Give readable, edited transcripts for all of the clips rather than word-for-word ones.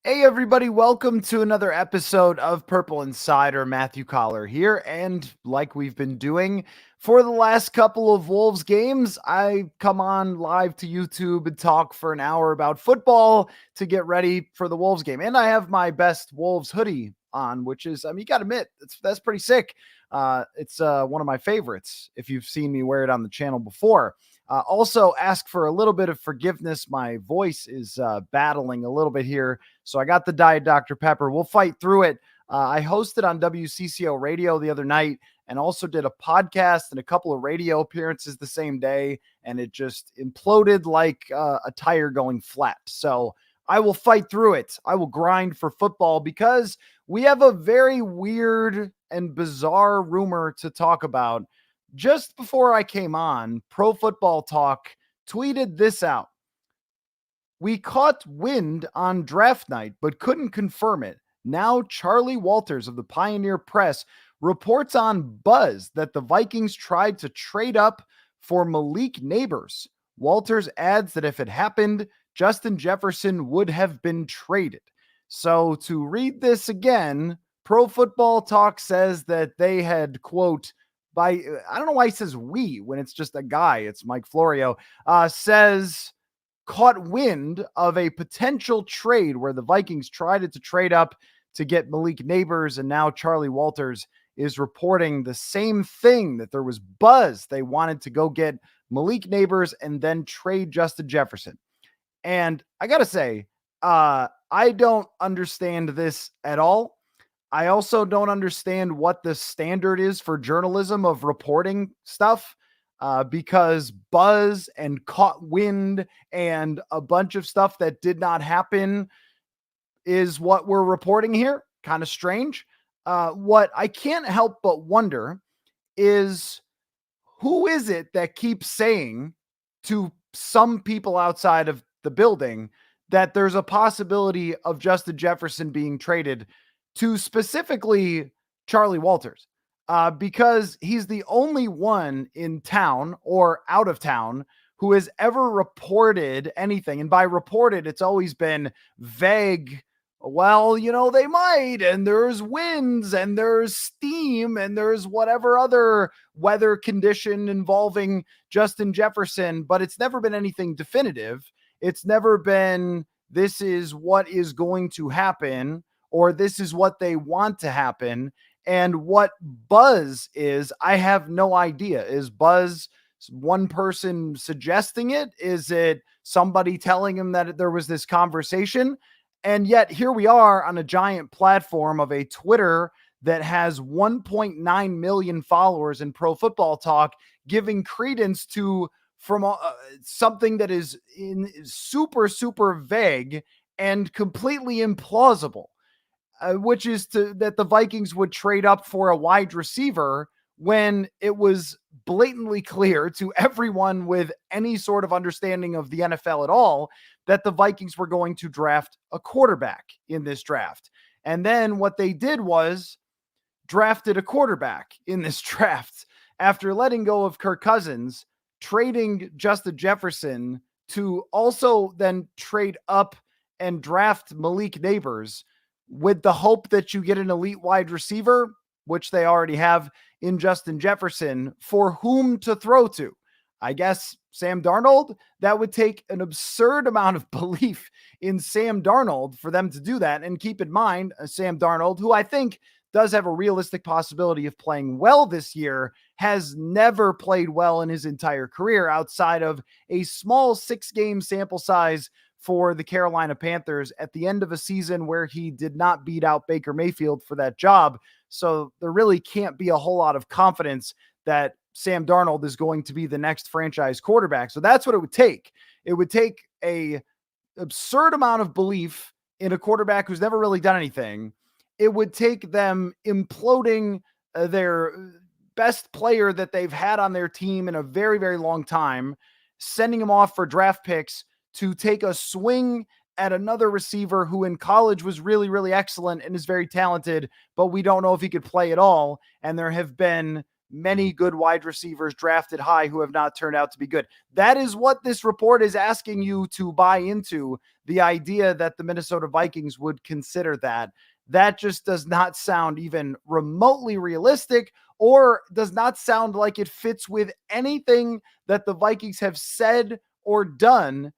Hey everybody, welcome to another episode of Purple Insider. Matthew Coller here, and like we've been doing for the last couple of Wolves games, I come on live to YouTube and talk for an hour about football to get ready for the Wolves game. And I have my best Wolves hoodie on, which is, you gotta admit, that's pretty sick. It's one of my favorites if you've seen me wear it on the channel before. Also, ask for a little bit of forgiveness. My voice is battling a little bit here. So I got the Diet Dr. Pepper. We'll fight through it. I hosted on WCCO radio the other night and also did a podcast and a couple of radio appearances the same day. And it just imploded like a tire going flat. So I will fight through it. I will grind for football because we have a very weird and bizarre rumor to talk about. Just before I came on, Pro Football Talk tweeted this out. We caught wind on draft night, but couldn't confirm it. Now, Charlie Walters of the Pioneer Press reports on buzz that the Vikings tried to trade up for Malik Neighbors. Walters adds that if it happened, Justin Jefferson would have been traded. So to read this again, Pro Football Talk says that they had, quote, I don't know why he says we when it's just a guy, it's Mike Florio, says caught wind of a potential trade where the Vikings tried to trade up to get Malik Neighbors, and now Charlie Walters is reporting the same thing, that there was buzz. They wanted to go get Malik Neighbors and then trade Justin Jefferson. And I got to say, I don't understand this at all. I also don't understand what the standard is for journalism of reporting stuff, because buzz and caught wind and a bunch of stuff that did not happen is what we're reporting here. Kind of strange. What I can't help but wonder is, who is it that keeps saying to some people outside of the building that there's a possibility of Justin Jefferson being traded to specifically Charlie Walters, because he's the only one in town or out of town who has ever reported anything. And by reported, it's always been vague. Well, they might, and there's winds and there's steam and there's whatever other weather condition involving Justin Jefferson, but it's never been anything definitive. It's never been, this is what is going to happen, or this is what they want to happen. And what buzz is, I have no idea. Is buzz one person suggesting it? Is it somebody telling him that there was this conversation? And yet here we are on a giant platform of a Twitter that has 1.9 million followers in Pro Football Talk, giving credence to something that is super, super vague and completely implausible. Which is that the Vikings would trade up for a wide receiver when it was blatantly clear to everyone with any sort of understanding of the NFL at all that the Vikings were going to draft a quarterback in this draft. And then what they did was drafted a quarterback in this draft after letting go of Kirk Cousins, trading Justin Jefferson to also then trade up and draft Malik Neighbors, with the hope that you get an elite wide receiver, which they already have in Justin Jefferson, for whom to throw to. I guess Sam Darnold. That would take an absurd amount of belief in Sam Darnold for them to do that. And keep in mind, Sam Darnold, who I think does have a realistic possibility of playing well this year, has never played well in his entire career outside of a small 6-game sample size for the Carolina Panthers at the end of a season where he did not beat out Baker Mayfield for that job. So there really can't be a whole lot of confidence that Sam Darnold is going to be the next franchise quarterback. So that's what it would take. It would take a absurd amount of belief in a quarterback who's never really done anything. It would take them imploding their best player that they've had on their team in a very, very long time, sending him off for draft picks to take a swing at another receiver who in college was really, really excellent and is very talented, but we don't know if he could play at all. And there have been many good wide receivers drafted high who have not turned out to be good. That is what this report is asking you to buy into, the idea that the Minnesota Vikings would consider that. That just does not sound even remotely realistic, or does not sound like it fits with anything that the Vikings have said or done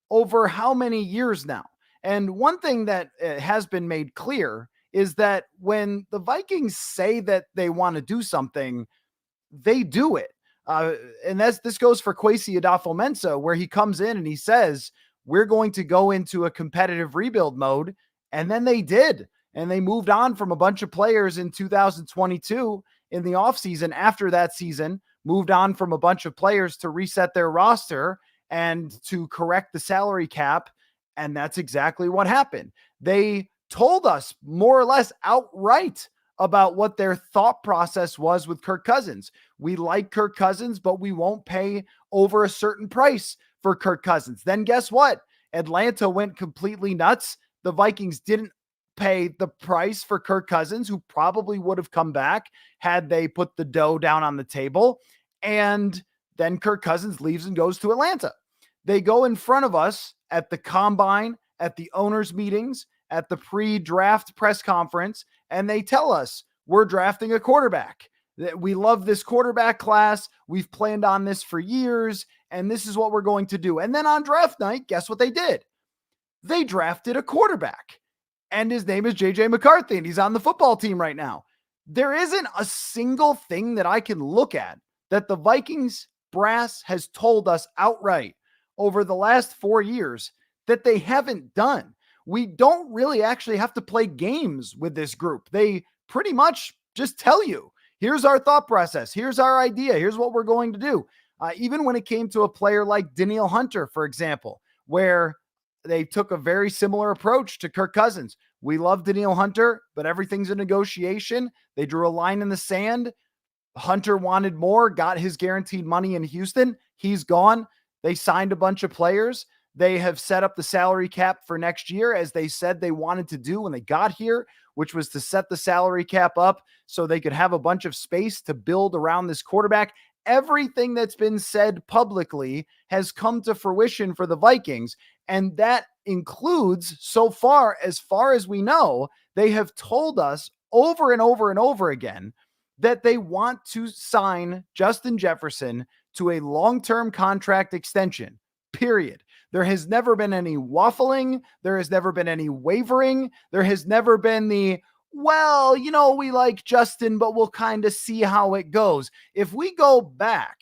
over how many years now. And one thing that has been made clear is that when the Vikings say that they want to do something, they do it. And this goes for Kwesi Adofo-Mensah, where he comes in and he says, we're going to go into a competitive rebuild mode. And then they did. And they moved on from a bunch of players in 2022 in the offseason. After that season, moved on from a bunch of players to reset their roster and to correct the salary cap. And that's exactly what happened. They told us more or less outright about what their thought process was with Kirk Cousins. We like Kirk Cousins, but we won't pay over a certain price for Kirk Cousins. Then guess what? Atlanta went completely nuts. The Vikings didn't pay the price for Kirk Cousins, who probably would have come back had they put the dough down on the table. And then Kirk Cousins leaves and goes to Atlanta. They go in front of us at the combine, at the owners' meetings, at the pre-draft press conference, and they tell us we're drafting a quarterback. That we love this quarterback class. We've planned on this for years, and this is what we're going to do. And then on draft night, guess what they did? They drafted a quarterback, and his name is JJ McCarthy, and he's on the football team right now. There isn't a single thing that I can look at that the Vikings brass has told us outright over the last 4 years that they haven't done. We don't really actually have to play games with this group. They pretty much just tell you, here's our thought process. Here's our idea. Here's what we're going to do. Even when it came to a player like Danielle Hunter, for example, where they took a very similar approach to Kirk Cousins. We love Danielle Hunter, but everything's a negotiation. They drew a line in the sand. Hunter wanted more, got his guaranteed money in Houston. He's gone. They signed a bunch of players. They have set up the salary cap for next year, as they said they wanted to do when they got here, which was to set the salary cap up so they could have a bunch of space to build around this quarterback. Everything that's been said publicly has come to fruition for the Vikings, and that includes, so far as we know, they have told us over and over and over again that they want to sign Justin Jefferson to a long-term contract extension, period. There has never been any waffling. There has never been any wavering. There has never been the, well, we like Justin, but we'll kind of see how it goes. If we go back,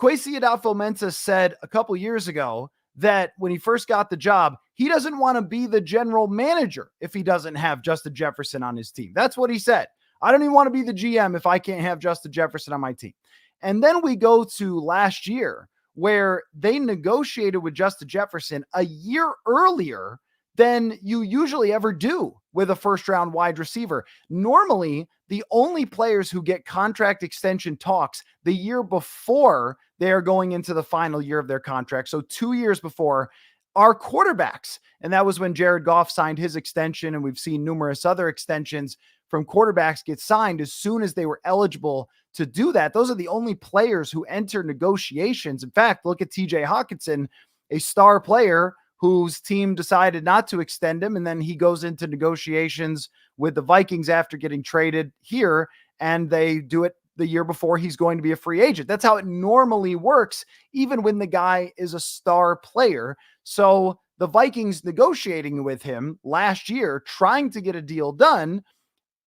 Kwesi Adofo-Mensah said a couple years ago that when he first got the job, he doesn't want to be the general manager if he doesn't have Justin Jefferson on his team. That's what he said. I don't even want to be the GM if I can't have Justin Jefferson on my team. And then we go to last year, where they negotiated with Justin Jefferson a year earlier than you usually ever do with a first-round wide receiver. Normally, the only players who get contract extension talks the year before they are going into the final year of their contract, so 2 years before, are quarterbacks. And that was when Jared Goff signed his extension, and we've seen numerous other extensions from quarterbacks get signed as soon as they were eligible to do that. Those are the only players who enter negotiations. In fact, look at TJ Hawkinson, a star player whose team decided not to extend him, and then he goes into negotiations with the Vikings after getting traded here, and they do it the year before he's going to be a free agent. That's how it normally works, even when the guy is a star player. So the Vikings negotiating with him last year, trying to get a deal done,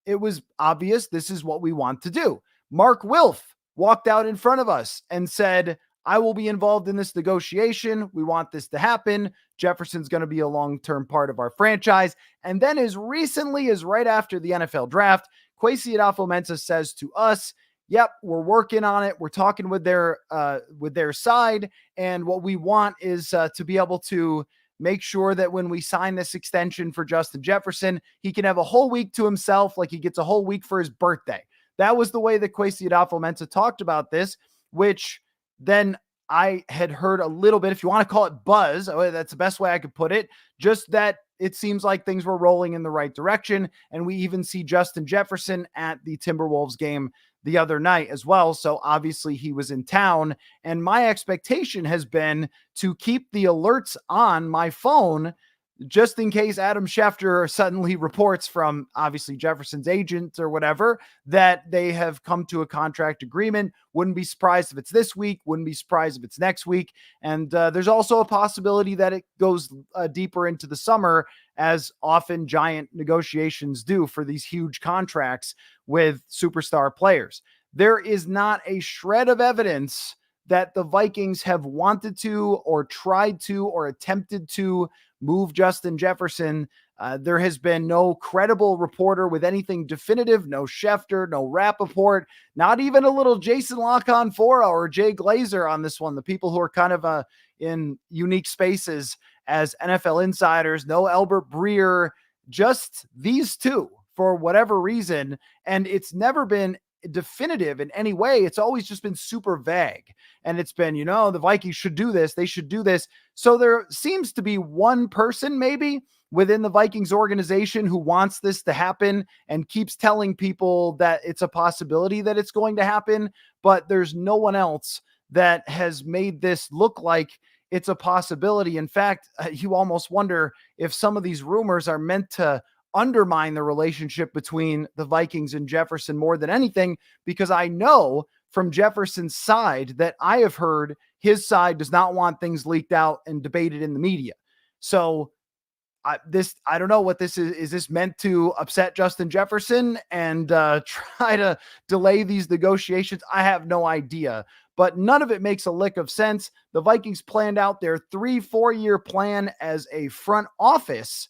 it was obvious this is what we want to do. Mark Wilf walked out in front of us and said, I will be involved in this negotiation. We want this to happen. Jefferson's going to be a long-term part of our franchise. And then as recently as right after the NFL draft, Kwesi Adofo-Mensah says to us, yep, we're working on it. We're talking with their side. And what we want is to be able to make sure that when we sign this extension for Justin Jefferson, he can have a whole week to himself, like he gets a whole week for his birthday. That was the way that Kwesi Adofo-Mensah talked about this, which then I had heard a little bit, if you want to call it buzz, that's the best way I could put it, just that it seems like things were rolling in the right direction. And we even see Justin Jefferson at the Timberwolves game the other night as well. So obviously he was in town. And my expectation has been to keep the alerts on my phone just in case Adam Schefter suddenly reports from obviously Jefferson's agent or whatever that they have come to a contract agreement. Wouldn't be surprised if it's this week, wouldn't be surprised if it's next week. And there's also a possibility that it goes deeper into the summer, as often giant negotiations do for these huge contracts with superstar players. There is not a shred of evidence that the Vikings have wanted to or tried to or attempted to move Justin Jefferson. There has been no credible reporter with anything definitive, no Schefter, no Rappaport, not even a little Jason Lock-on-Fora or Jay Glazer on this one, the people who are kind of in unique spaces as NFL insiders, no Albert Breer, just these two for whatever reason. And it's never been definitive in any way. It's always just been super vague. And it's been, the Vikings should do this. They should do this. So there seems to be one person maybe within the Vikings organization who wants this to happen and keeps telling people that it's a possibility that it's going to happen. But there's no one else that has made this look like it's a possibility. In fact, you almost wonder if some of these rumors are meant to undermine the relationship between the Vikings and Jefferson more than anything, because I know from Jefferson's side that I have heard his side does not want things leaked out and debated in the media. So I don't know what this is. Is this meant to upset Justin Jefferson and try to delay these negotiations? I have no idea, but none of it makes a lick of sense. The Vikings planned out their 3-4-year plan as a front office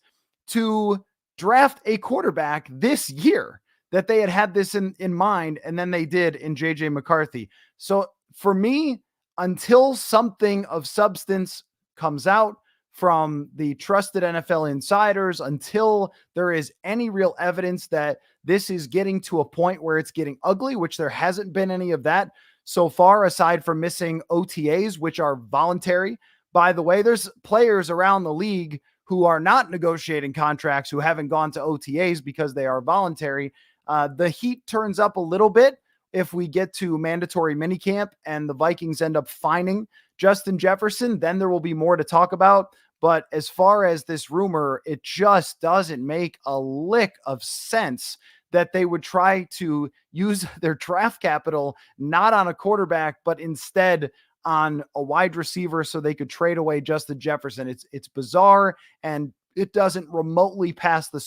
to draft a quarterback this year, that they had this in mind, and then they did in JJ McCarthy. So for me, until something of substance comes out from the trusted NFL insiders, until there is any real evidence that this is getting to a point where it's getting ugly, which there hasn't been any of that so far, aside from missing OTAs, which are voluntary. By the way, there's players around the league who are not negotiating contracts, who haven't gone to OTAs because they are voluntary. The heat turns up a little bit if we get to mandatory minicamp and the Vikings end up fining Justin Jefferson, then there will be more to talk about. But as far as this rumor, it just doesn't make a lick of sense that they would try to use their draft capital not on a quarterback, but instead on a wide receiver so they could trade away Justin Jefferson. It's bizarre, and it doesn't remotely pass the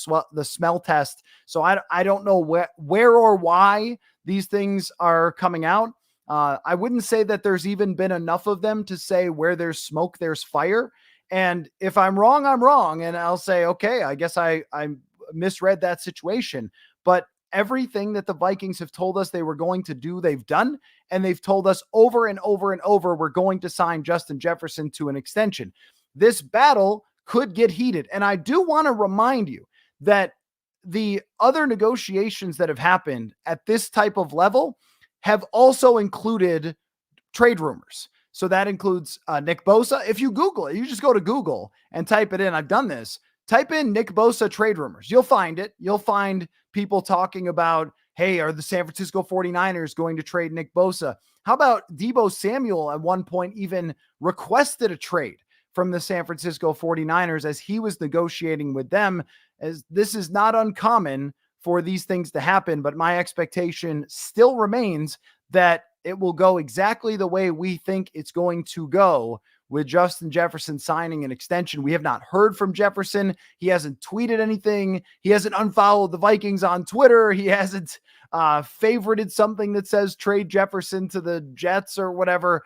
smell test. So I don't know where or why these things are coming out. I wouldn't say that there's even been enough of them to say where there's smoke, there's fire. And if I'm wrong, I'm wrong. And I'll say, okay, I guess I misread that situation. But everything that the Vikings have told us they were going to do, they've done. And they've told us over and over and over, we're going to sign Justin Jefferson to an extension. This battle could get heated. And I do want to remind you that the other negotiations that have happened at this type of level have also included trade rumors. So that includes Nick Bosa. If you Google it, you just go to Google and type it in. I've done this. Type in Nick Bosa trade rumors. You'll find it. You'll find people talking about, hey, are the San Francisco 49ers going to trade Nick Bosa? How about Deebo Samuel at one point even requested a trade from the San Francisco 49ers as he was negotiating with them? As this is not uncommon for these things to happen, but my expectation still remains that it will go exactly the way we think it's going to go with Justin Jefferson signing an extension. We have not heard from Jefferson. He hasn't tweeted anything. He hasn't unfollowed the Vikings on Twitter. He hasn't favorited something that says trade Jefferson to the Jets or whatever.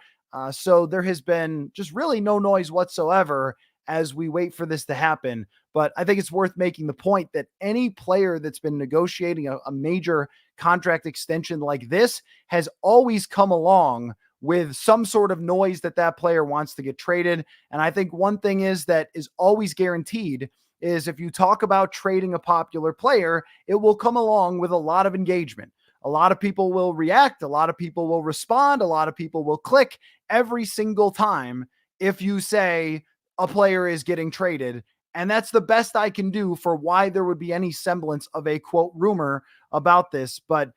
So there has been just really no noise whatsoever as we wait for this to happen. But I think it's worth making the point that any player that's been negotiating a major contract extension like this has always come along with some sort of noise that that player wants to get traded. And I think one thing is that is always guaranteed is if you talk about trading a popular player, it will come along with a lot of engagement. A lot of people will react. A lot of people will respond. A lot of people will click every single time if you say a player is getting traded. And that's the best I can do for why there would be any semblance of a quote rumor about this. But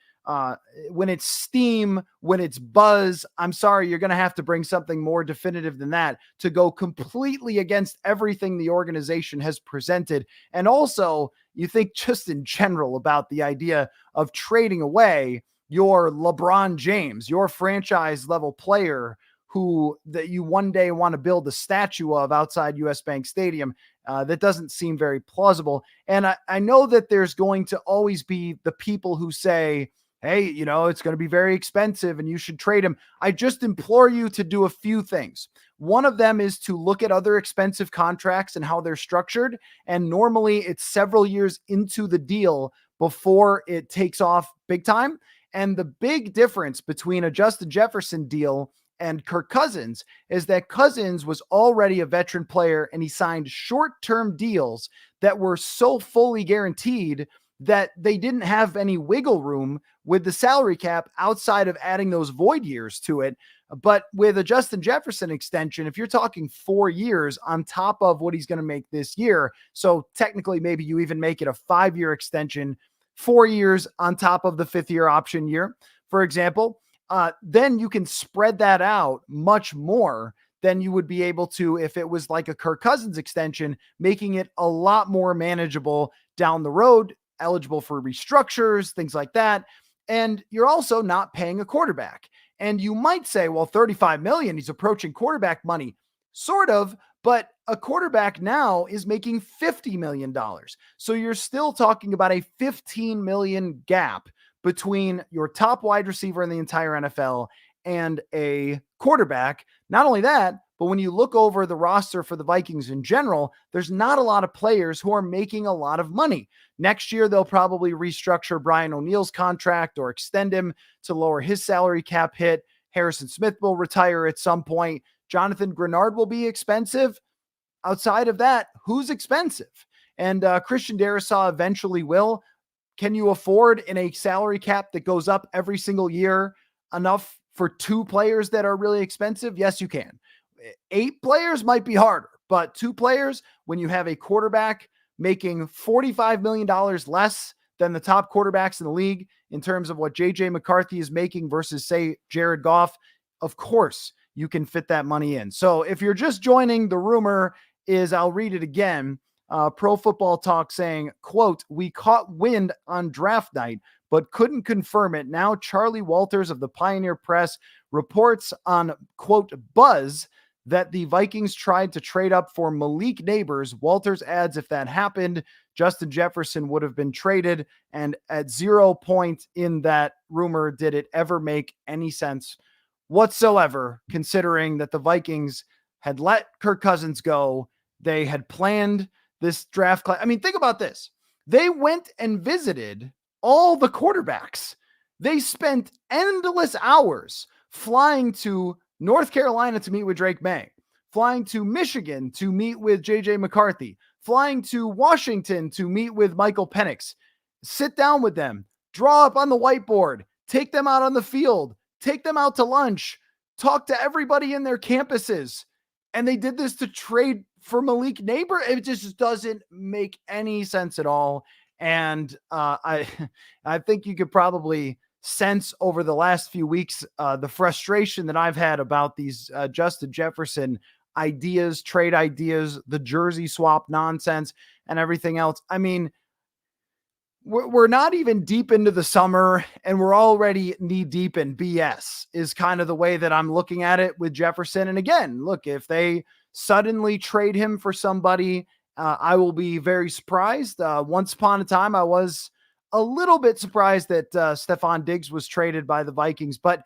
when it's steam, when it's buzz, I'm sorry, you're going to have to bring something more definitive than that to go completely against everything the organization has presented. And also, you think just in general about the idea of trading away your LeBron James, your franchise level player who that you one day want to build a statue of outside US Bank Stadium. That doesn't seem very plausible. And I know that there's going to always be the people who say, hey, it's going to be very expensive and you should trade him. I just implore you to do a few things. One of them is to look at other expensive contracts and how they're structured. And normally it's several years into the deal before it takes off big time. And the big difference between a Justin Jefferson deal and Kirk Cousins is that Cousins was already a veteran player and he signed short-term deals that were so fully guaranteed that they didn't have any wiggle room with the salary cap outside of adding those void years to it. But with a Justin Jefferson extension, if you're talking 4 years on top of what he's going to make this year, so technically maybe you even make it a 5-year extension, 4 years on top of the 5th-year option year, for example, then you can spread that out much more than you would be able to if it was like a Kirk Cousins extension, making it a lot more manageable down the road, eligible for restructures, things like that. And you're also not paying a quarterback. And you might say, well, $35 million, he's approaching quarterback money. Sort of, but a quarterback now is making $50 million. So you're still talking about a $15 million gap between your top wide receiver in the entire NFL and a quarterback. Not only that, but when you look over the roster for the Vikings in general, there's not a lot of players who are making a lot of money. Next year, they'll probably restructure Brian O'Neill's contract or extend him to lower his salary cap hit. Harrison Smith will retire at some point. Jonathan Grenard will be expensive. Outside of that, who's expensive? And Christian Darrisaw eventually will. Can you afford in a salary cap that goes up every single year enough for 2 players that are really expensive? Yes, you can. 8 players might be harder, but 2 players, when you have a quarterback making $45 million less than the top quarterbacks in the league in terms of what JJ McCarthy is making versus, say, Jared Goff, of course you can fit that money in. So if you're just joining, the rumor is, I'll read it again, Pro Football Talk saying, quote, "We caught wind on draft night, but couldn't confirm it. Now Charlie Walters of the Pioneer Press reports on, quote, buzz that the Vikings tried to trade up for Malik Neighbors. Walters adds, if that happened, Justin Jefferson would have been traded. And at 0 point in that rumor did it ever make any sense whatsoever, considering that the Vikings had let Kirk Cousins go. They had planned this draft class. I mean, think about this. They went and visited all the quarterbacks. They spent endless hours flying to North Carolina to meet with Drake May, flying to Michigan to meet with JJ McCarthy, flying to Washington to meet with Michael Penix, sit down with them, draw up on the whiteboard, take them out on the field, take them out to lunch, talk to everybody in their campuses. And they did this to trade for Malik Neighbors. It just doesn't make any sense at all. And I think you could probably sense over the last few weeks the frustration that I've had about these Justin Jefferson ideas, trade ideas, the jersey swap nonsense, and everything else. I mean, we're not even deep into the summer and we're already knee deep in BS is kind of the way that I'm looking at it with Jefferson. And again, look, if they suddenly trade him for somebody, I will be very surprised. Once upon a time, I was a little bit surprised that Stephon Diggs was traded by the Vikings, but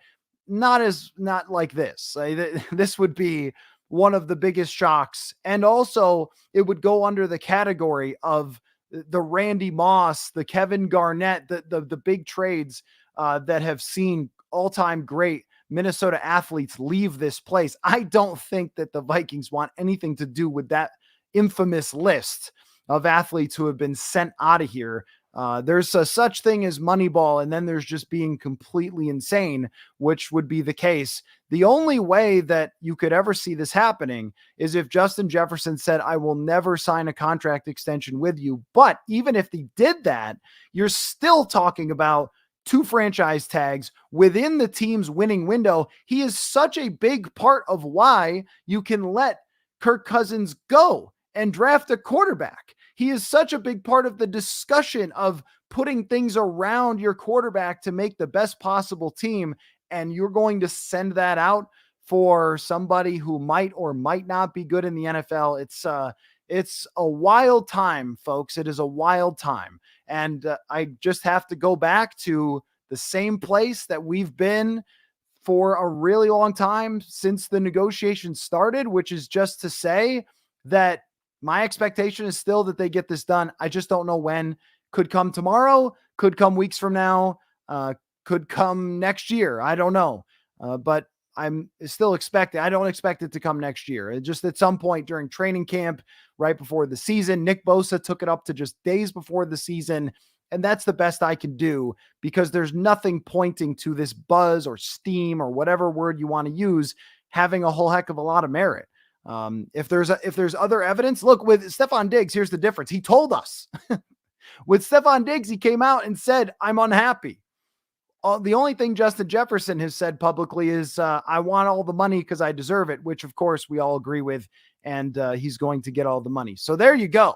not like this. This would be one of the biggest shocks. And also it would go under the category of the Randy Moss, the Kevin Garnett, the big trades that have seen all-time great Minnesota athletes leave this place. I don't think that the Vikings want anything to do with that infamous list of athletes who have been sent out of here. There's a such thing as Moneyball, and then there's just being completely insane, which would be the case. The only way that you could ever see this happening is if Justin Jefferson said, I will never sign a contract extension with you. But even if he did that, you're still talking about 2 franchise tags within the team's winning window. He is such a big part of why you can let Kirk Cousins go and draft a quarterback. He is such a big part of the discussion of putting things around your quarterback to make the best possible team. And you're going to send that out for somebody who might or might not be good in the NFL. It's a wild time, folks. It is a wild time. And I just have to go back to the same place that we've been for a really long time since the negotiations started, which is just to say that my expectation is still that they get this done. I just don't know when. Could come tomorrow, could come weeks from now, could come next year. I don't know. But I'm still expecting, I don't expect it to come next year. It just at some point during training camp, right before the season. Nick Bosa took it up to just days before the season. And that's the best I can do because there's nothing pointing to this buzz or steam or whatever word you want to use having a whole heck of a lot of merit. If there's other evidence, look, with Stefon Diggs, here's the difference. He told us. With Stefon Diggs, he came out and said, I'm unhappy. The only thing Justin Jefferson has said publicly is, I want all the money because I deserve it, which of course we all agree with, and he's going to get all the money. So there you go.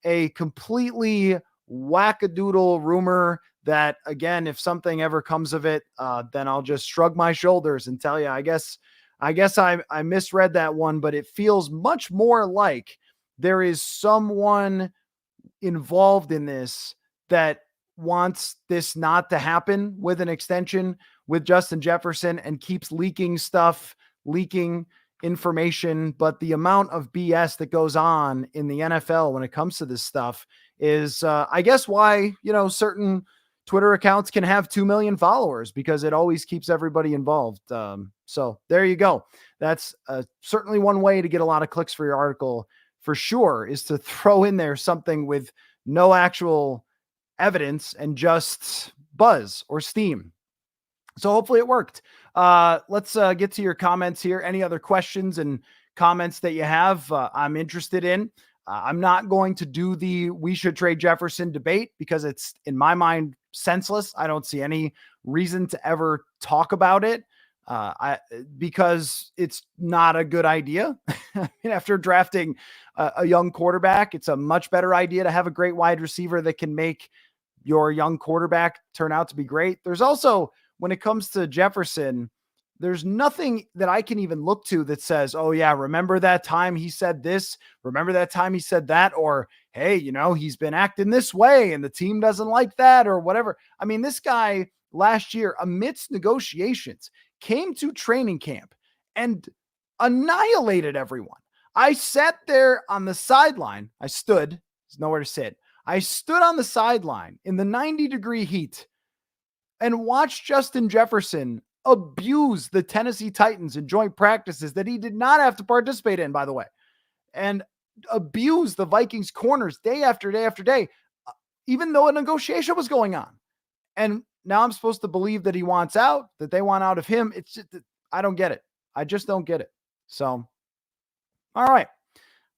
A completely wackadoodle rumor that, again, if something ever comes of it, then I'll just shrug my shoulders and tell you, I guess I misread that one, but it feels much more like there is someone involved in this that wants this not to happen with an extension with Justin Jefferson and keeps leaking information. But the amount of BS that goes on in the NFL when it comes to this stuff is, I guess, why, certain Twitter accounts can have 2 million followers, because it always keeps everybody involved. So there you go. That's certainly one way to get a lot of clicks for your article, for sure, is to throw in there something with no actual evidence and just buzz or steam. So hopefully it worked. Let's get to your comments here. Any other questions and comments that you have, I'm interested in. I'm not going to do the we should trade Jefferson debate because it's, in my mind, senseless. I don't see any reason to ever talk about it because it's not a good idea. After drafting a young quarterback, it's a much better idea to have a great wide receiver that can make your young quarterback turn out to be great. There's also, when it comes to Jefferson, there's nothing that I can even look to that says, oh yeah, remember that time he said this, remember that time he said that, or, hey, he's been acting this way and the team doesn't like that, or whatever. I mean, this guy last year, amidst negotiations, came to training camp and annihilated everyone. I sat there on the sideline. I stood, there's nowhere to sit. I stood on the sideline in the 90-degree heat and watched Justin Jefferson abuse the Tennessee Titans in joint practices that he did not have to participate in, by the way, and abuse the Vikings corners day after day after day, even though a negotiation was going on. And now I'm supposed to believe that he wants out, that they want out of him. It's just, I don't get it. I just don't get it. So, all right,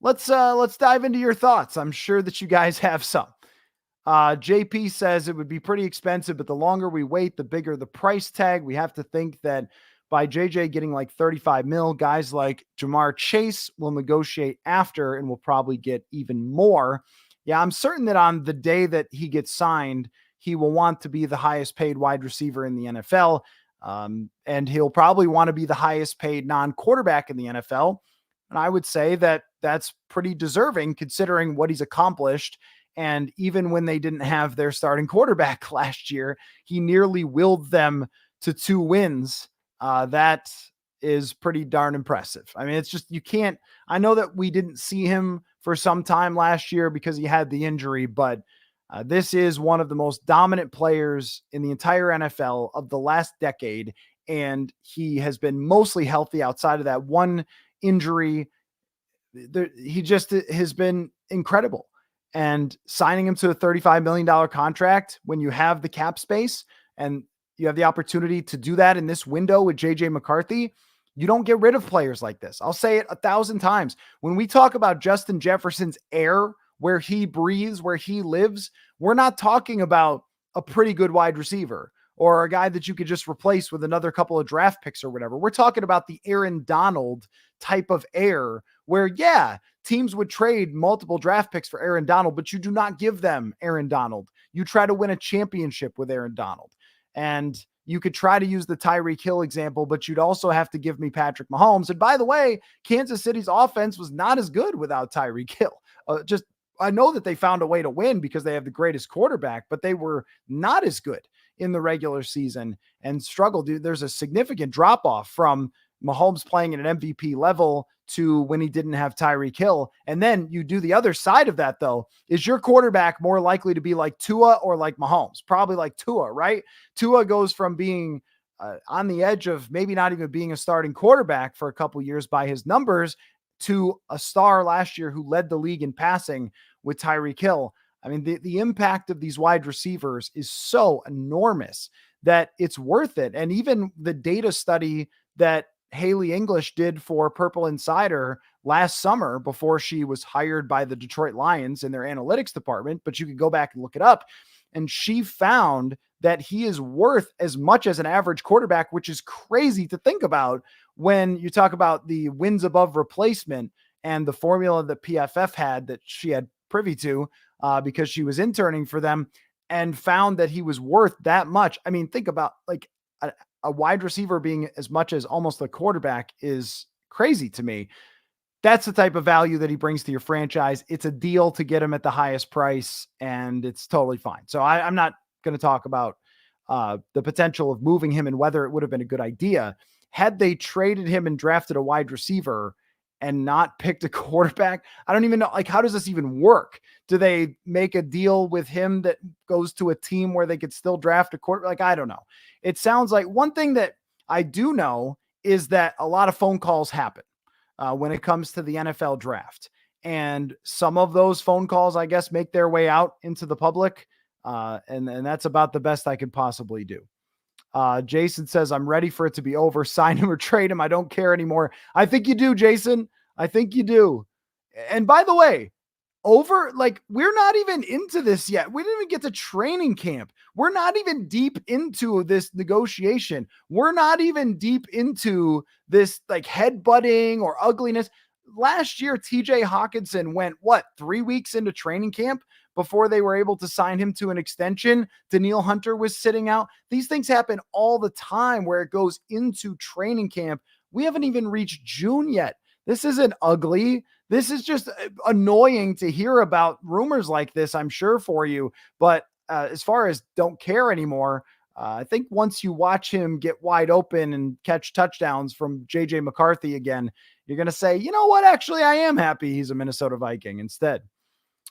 let's dive into your thoughts. I'm sure that you guys have some. JP says it would be pretty expensive, but the longer we wait, the bigger the price tag. We have to think that by JJ getting like 35 mil, guys like Jamar Chase will negotiate after and will probably get even more. Yeah, I'm certain that on the day that he gets signed, he will want to be the highest paid wide receiver in the NFL. And he'll probably want to be the highest paid non-quarterback in the NFL. And I would say that that's pretty deserving considering what he's accomplished. And even when they didn't have their starting quarterback last year, he nearly willed them to 2 wins. That is pretty darn impressive. I mean, it's just, you can't, I know that we didn't see him for some time last year because he had the injury, but this is one of the most dominant players in the entire NFL of the last decade. And he has been mostly healthy outside of that one injury. He just has been incredible. And signing him to a $35 million contract when you have the cap space and you have the opportunity to do that in this window with JJ McCarthy, you don't get rid of players like this. I'll say it 1,000 times. When we talk about Justin Jefferson's air, where he breathes, where he lives, we're not talking about a pretty good wide receiver. or a guy that you could just replace with another couple of draft picks or whatever. We're talking about the Aaron Donald type of heir where, yeah, teams would trade multiple draft picks for Aaron Donald, but you do not give them Aaron Donald. You try to win a championship with Aaron Donald. And you could try to use the Tyreek Hill example, but you'd also have to give me Patrick Mahomes. And by the way, Kansas City's offense was not as good without Tyreek Hill. I know that they found a way to win because they have the greatest quarterback, but they were not as good in the regular season and struggled. There's a significant drop off from Mahomes playing at an MVP level to when he didn't have Tyreek Hill. And then you do the other side of that, though. Is your quarterback more likely to be like Tua or like Mahomes? Probably like Tua, right? Tua goes from being on the edge of maybe not even being a starting quarterback for a couple years by his numbers to a star last year who led the league in passing with Tyreek Hill. I mean, the impact of these wide receivers is so enormous that it's worth it. And even the data study that Haley English did for Purple Insider last summer before she was hired by the Detroit Lions in their analytics department, but you can go back and look it up. And she found that he is worth as much as an average quarterback, which is crazy to think about when you talk about the wins above replacement and the formula that PFF had that she had privy to because she was interning for them, and found that he was worth that much. I mean, think about like a wide receiver being as much as almost a quarterback is crazy to me. That's the type of value that he brings to your franchise. It's a deal to get him at the highest price, and it's totally fine. So I'm not going to talk about the potential of moving him and whether it would have been a good idea. Had they traded him and drafted a wide receiver and not picked a quarterback, I don't even know, like, how does this even work? Do they make a deal with him that goes to a team where they could still draft a quarterback? Like, I don't know. It sounds like one thing that I do know is that a lot of phone calls happen when it comes to the NFL draft. And some of those phone calls, I guess, make their way out into the public. And that's about the best I could possibly do. Jason says, I'm ready for it to be over. Sign him or trade him. I don't care anymore. I think you do, Jason. I think you do. And by the way, we're not even into this yet. We didn't even get to training camp. We're not even deep into this negotiation. We're not even deep into this like headbutting or ugliness. Last year, TJ Hawkinson went 3 weeks into training camp before they were able to sign him to an extension. Danielle Hunter was sitting out. These things happen all the time where it goes into training camp. We haven't even reached June yet. This isn't ugly. This is just annoying to hear about rumors like this, I'm sure, for you. But as far as don't care anymore, I think once you watch him get wide open and catch touchdowns from JJ McCarthy again, you're going to say, you know what? Actually, I am happy he's a Minnesota Viking instead.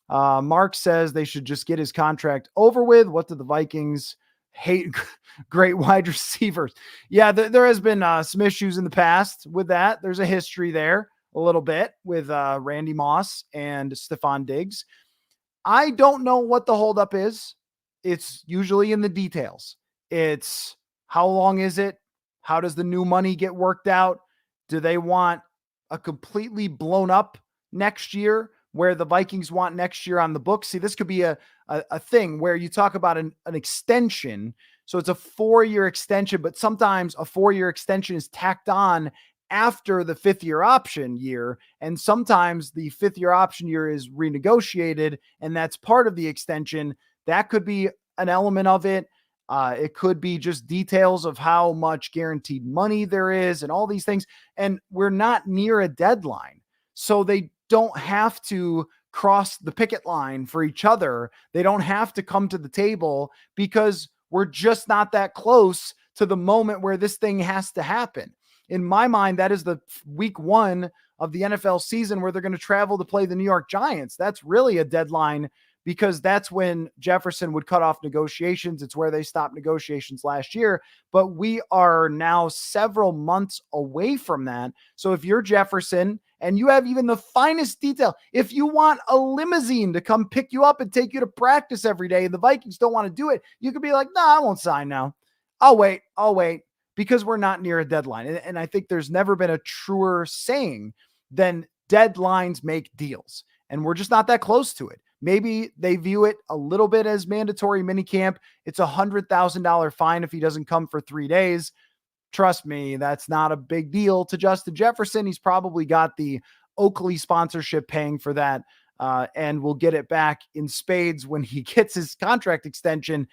Mark says they should just get his contract over with. What do the Vikings hate? Great wide receivers. Yeah, there has been some issues in the past with that. There's a history there a little bit with Randy Moss and Stephon Diggs. I don't know what the holdup is. It's usually in the details. It's how long is it? How does the new money get worked out? Do they want a completely blown up next year where the Vikings want next year on the books? See, this could be a thing where you talk about an extension. So it's a 4-year extension, but sometimes a 4-year extension is tacked on after the 5th-year option year. And sometimes the 5th-year option year is renegotiated, and that's part of the extension. That could be an element of it. It could be just details of how much guaranteed money there is and all these things. And we're not near a deadline. So they don't have to cross the picket line for each other. They don't have to come to the table because we're just not that close to the moment where this thing has to happen. In my mind, that is the week 1 of the NFL season where they're going to travel to play the New York Giants. That's really a deadline because that's when Jefferson would cut off negotiations. It's where they stopped negotiations last year, but we are now several months away from that. So if you're Jefferson and you have even the finest detail, if you want a limousine to come pick you up and take you to practice every day and the Vikings don't want to do it, you could be like, no, I won't sign now. I'll wait because we're not near a deadline. And I think there's never been a truer saying than deadlines make deals. And we're just not that close to it. maybe they view it a little bit as mandatory minicamp. It's $100,000 fine if he doesn't come for 3 days. Trust me, that's not a big deal to Justin Jefferson. He's probably got the Oakley sponsorship paying for that, and will get it back in spades when he gets his contract extension.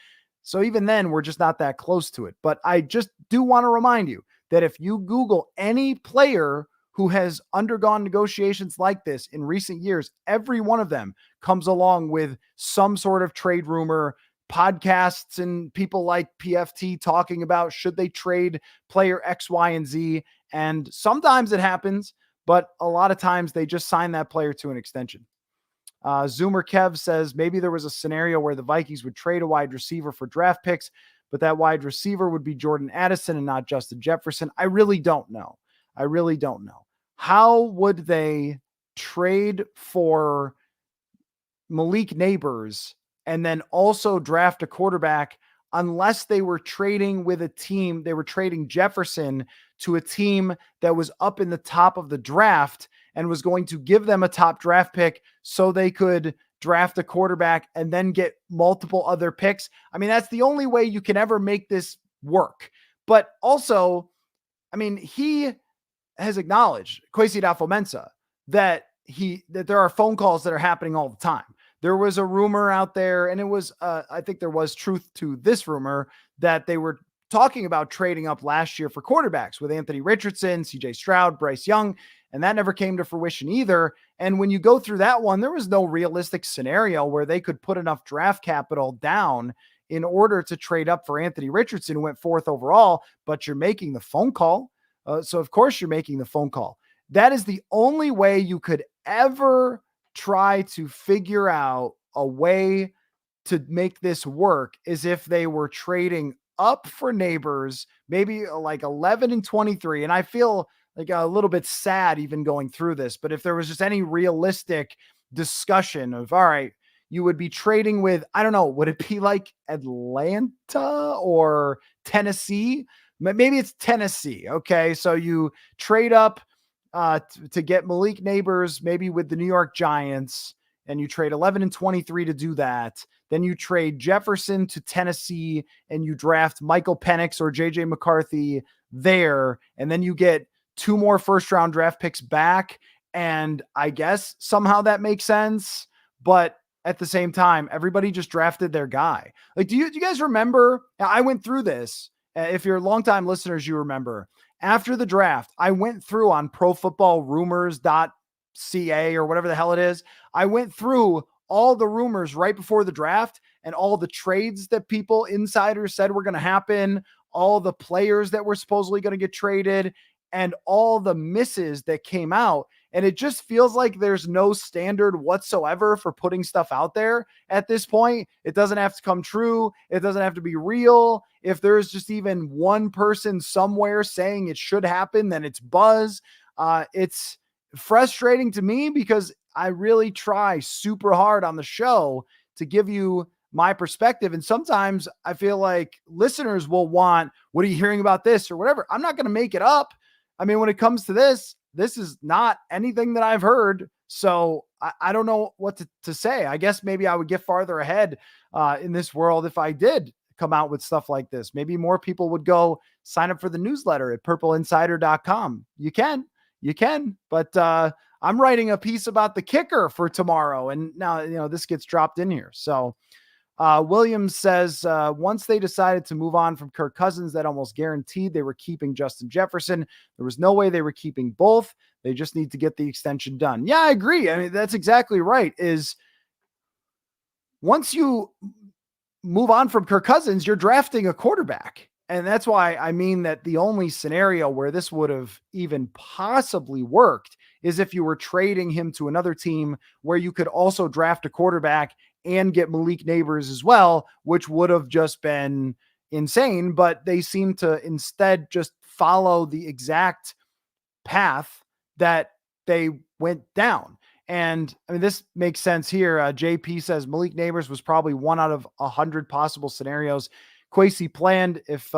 So even then, we're just not that close to it. But I just do want to remind you that if you Google any player who has undergone negotiations like this in recent years, every one of them comes along with some sort of trade rumor, podcasts and people like PFT talking about should they trade player X, Y, and Z. And sometimes it happens, but a lot of times they just sign that player to an extension. Zoomer Kev says maybe there was a scenario where the Vikings would trade a wide receiver for draft picks, but that wide receiver would be Jordan Addison and not Justin Jefferson. I really don't know. How would they trade for Malik Neighbors and then also draft a quarterback unless they were trading with a team? They were trading Jefferson to a team that was up in the top of the draft and was going to give them a top draft pick so they could draft a quarterback and then get multiple other picks. I mean, that's the only way you can ever make this work. But also, I mean, he has acknowledged, Kwesi adofo-mensah, that there are phone calls that are happening all the time. There was a rumor out there, and it was, I think there was truth to this rumor, that they were talking about trading up last year for quarterbacks with Anthony Richardson, CJ Stroud, Bryce Young, and that never came to fruition either. And when you go through that one, there was no realistic scenario where they could put enough draft capital down in order to trade up for Anthony Richardson, who went 4th overall, but you're making the phone call. So of course you're making the phone call. That is the only way you could ever try to figure out a way to make this work, is if they were trading up for Neighbors, maybe like 11 and 23. And I feel like a little bit sad even going through this, but if there was just any realistic discussion of, all right, you would be trading with, I don't know, would it be like Atlanta or Tennessee? Maybe it's Tennessee. Okay. So you trade up to get Malik Neighbors, maybe with the New York Giants, and you trade 11 and 23 to do that. Then you trade Jefferson to Tennessee and you draft Michael Penix or JJ McCarthy there. And then you get 2 more first-round draft picks back. And I guess somehow that makes sense. But at the same time, everybody just drafted their guy. Like, do you guys remember? I went through this. If you're longtime listeners, you remember. After the draft, I went through on profootballrumors.ca or whatever the hell it is. I went through all the rumors right before the draft and all the trades that people, insiders, said were going to happen, all the players that were supposedly going to get traded, and all the misses that came out. And it just feels like there's no standard whatsoever for putting stuff out there at this point. It doesn't have to come true. It doesn't have to be real. If there's just even one person somewhere saying it should happen, then it's buzz. It's frustrating to me because I really try super hard on the show to give you my perspective. And sometimes I feel like listeners will want, what are you hearing about this or whatever? I'm not going to make it up. I mean, when it comes to this is not anything that I've heard. So I don't know what to say. I guess maybe I would get farther ahead in this world if I did come out with stuff like this. Maybe more people would go sign up for the newsletter at purpleinsider.com. You can, but I'm writing a piece about the kicker for tomorrow. And now, this gets dropped in here. So Williams says, once they decided to move on from Kirk Cousins, that almost guaranteed they were keeping Justin Jefferson. There was no way they were keeping both. They just need to get the extension done. Yeah, I agree. I mean, that's exactly right. Is once you move on from Kirk Cousins, you're drafting a quarterback. And that's why I mean that the only scenario where this would have even possibly worked is if you were trading him to another team where you could also draft a quarterback and get Malik Neighbors as well, which would have just been insane. But they seem to instead just follow the exact path that they went down. And I mean, this makes sense here. JP says Malik Neighbors was probably 1 out of 100 possible scenarios Kwesi planned if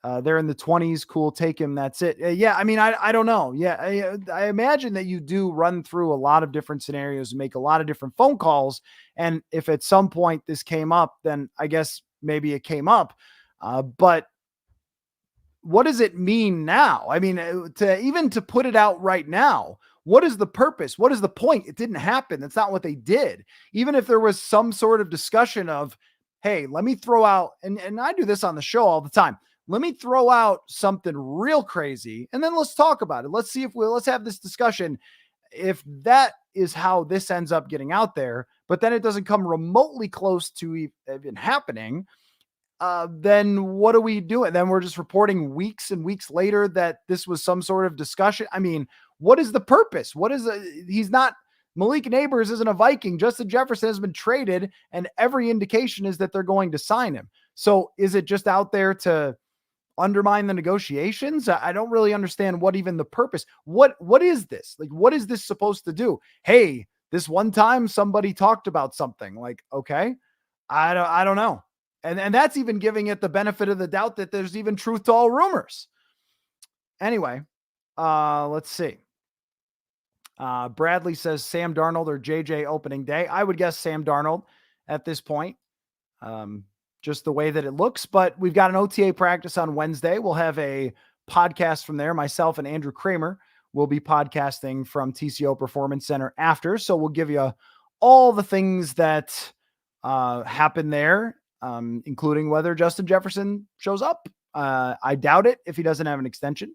They're in the 20s. Cool. Take him. That's it. Yeah. I mean, I don't know. Yeah. I imagine that you do run through a lot of different scenarios and make a lot of different phone calls. And if at some point this came up, then I guess maybe it came up. But what does it mean now? I mean, to put it out right now, what is the purpose? What is the point? It didn't happen. That's not what they did. Even if there was some sort of discussion of, hey, let me throw out, and I do this on the show all the time. Let me throw out something real crazy, and then let's talk about it. Let's have this discussion. If that is how this ends up getting out there, but then it doesn't come remotely close to even happening, then what are we doing? Then we're just reporting weeks and weeks later that this was some sort of discussion. I mean, what is the purpose? He's not, Malik Neighbors isn't a Viking. Justin Jefferson has been traded, and every indication is that they're going to sign him. So is it just out there to undermine the negotiations? I don't really understand what even the purpose. What is this? Like, what is this supposed to do? Hey, this one time somebody talked about something. Like, okay, I don't know. And that's even giving it the benefit of the doubt that there's even truth to all rumors. Anyway, let's see. Bradley says Sam Darnold or JJ opening day. I would guess Sam Darnold at this point. Just the way that it looks, but we've got an OTA practice on Wednesday. We'll have a podcast from there. Myself and Andrew Kramer will be podcasting from TCO Performance Center after. So we'll give you all the things that happen there, including whether Justin Jefferson shows up. I doubt it if he doesn't have an extension.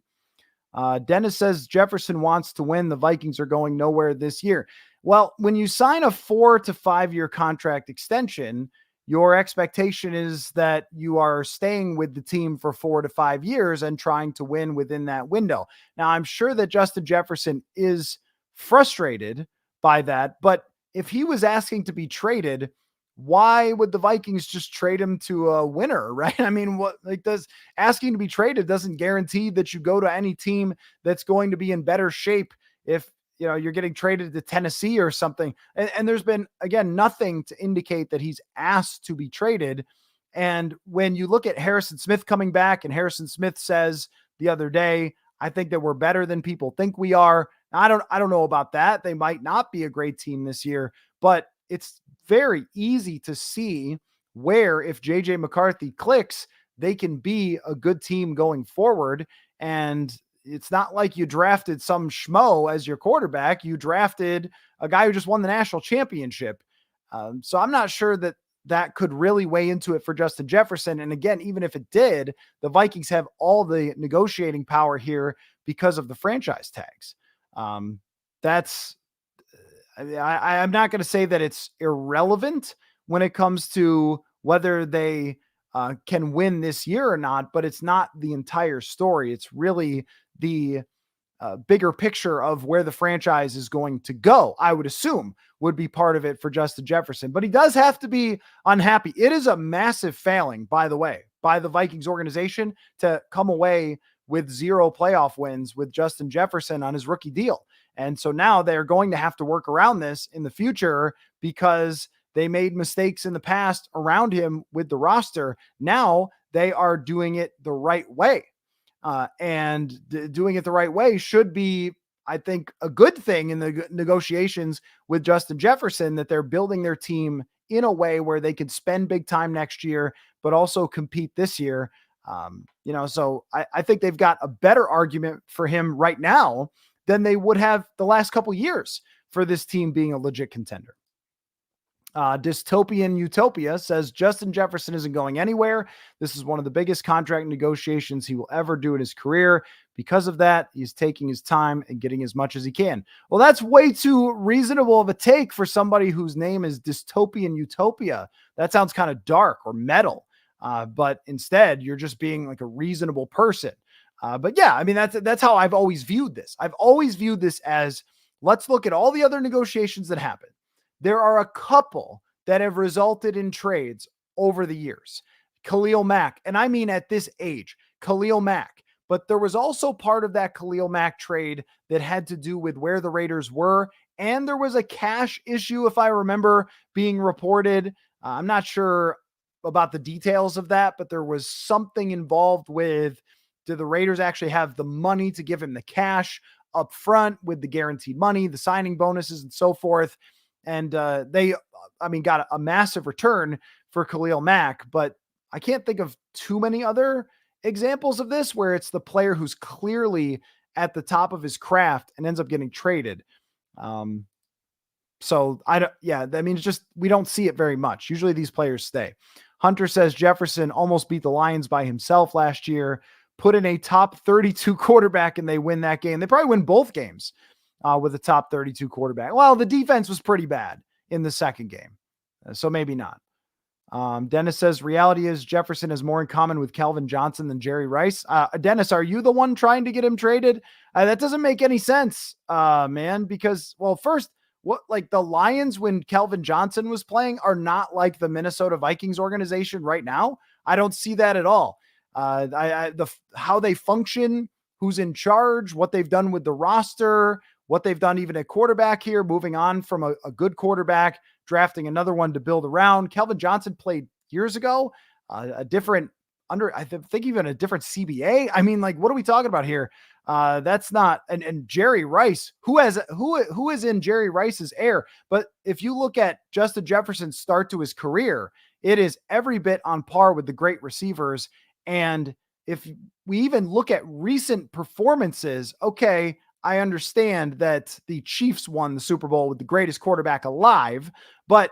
Dennis says Jefferson wants to win. The Vikings are going nowhere this year. Well, when you sign a 4 to 5 year contract extension, your expectation is that you are staying with the team for 4 to 5 years and trying to win within that window. Now, I'm sure that Justin Jefferson is frustrated by that, but if he was asking to be traded, why would the Vikings just trade him to a winner, right? I mean, asking to be traded doesn't guarantee that you go to any team that's going to be in better shape if you're getting traded to Tennessee or something. And there's been, again, nothing to indicate that he's asked to be traded. And when you look at Harrison Smith coming back, and Harrison Smith says the other day, I think that we're better than people think we are. I don't know about that. They might not be a great team this year, but it's very easy to see where if JJ McCarthy clicks, they can be a good team going forward. And it's not like you drafted some schmo as your quarterback. You drafted a guy who just won the national championship. So I'm not sure that could really weigh into it for Justin Jefferson. And again, even if it did, the Vikings have all the negotiating power here because of the franchise tags. I'm not going to say that it's irrelevant when it comes to whether they can win this year or not, but it's not the entire story. It's really the bigger picture of where the franchise is going to go, I would assume would be part of it for Justin Jefferson, but he does have to be unhappy. It is a massive failing, by the way, by the Vikings organization to come away with 0 playoff wins with Justin Jefferson on his rookie deal. And so now they're going to have to work around this in the future because they made mistakes in the past around him with the roster. Now they are doing it the right way. Doing it the right way should be, I think, a good thing in the negotiations with Justin Jefferson, that they're building their team in a way where they could spend big time next year, but also compete this year. So I think they've got a better argument for him right now than they would have the last couple years for this team being a legit contender. Dystopian Utopia says Justin Jefferson isn't going anywhere. This is one of the biggest contract negotiations he will ever do in his career. Because of that, he's taking his time and getting as much as he can. Well, that's way too reasonable of a take for somebody whose name is Dystopian Utopia. That sounds kind of dark or metal. But instead, you're just being like a reasonable person. But yeah, I mean, that's how I've always viewed this. I've always viewed this as, let's look at all the other negotiations that happened. There are a couple that have resulted in trades over the years. Khalil Mack, and I mean at this age, Khalil Mack. But there was also part of that Khalil Mack trade that had to do with where the Raiders were. And there was a cash issue, if I remember, being reported. I'm not sure about the details of that, but there was something involved with, do the Raiders actually have the money to give him the cash up front with the guaranteed money, the signing bonuses, and so forth? And they, got a massive return for Khalil Mack, but I can't think of too many other examples of this where it's the player who's clearly at the top of his craft and ends up getting traded. So it's just, we don't see it very much. Usually these players stay. Hunter says Jefferson almost beat the Lions by himself last year, put in a top 32 quarterback and they win that game. They probably win both games with a top 32 quarterback. Well, the defense was pretty bad in the second game, so maybe not. Dennis says reality is Jefferson has more in common with Calvin Johnson than Jerry Rice. Dennis, are you the one trying to get him traded? That doesn't make any sense, man, because, well, first, the Lions when Calvin Johnson was playing are not like the Minnesota Vikings organization right now. I don't see that at all. How they function, who's in charge, what they've done with the roster, what they've done even at quarterback here, moving on from a good quarterback, drafting another one to build around. Calvin Johnson played years ago, I think even a different CBA. I mean, what are we talking about here? That's not, and Jerry Rice, who is in Jerry Rice's air. But if you look at Justin Jefferson's start to his career, it is every bit on par with the great receivers. And if we even look at recent performances, okay, I understand that the Chiefs won the Super Bowl with the greatest quarterback alive, but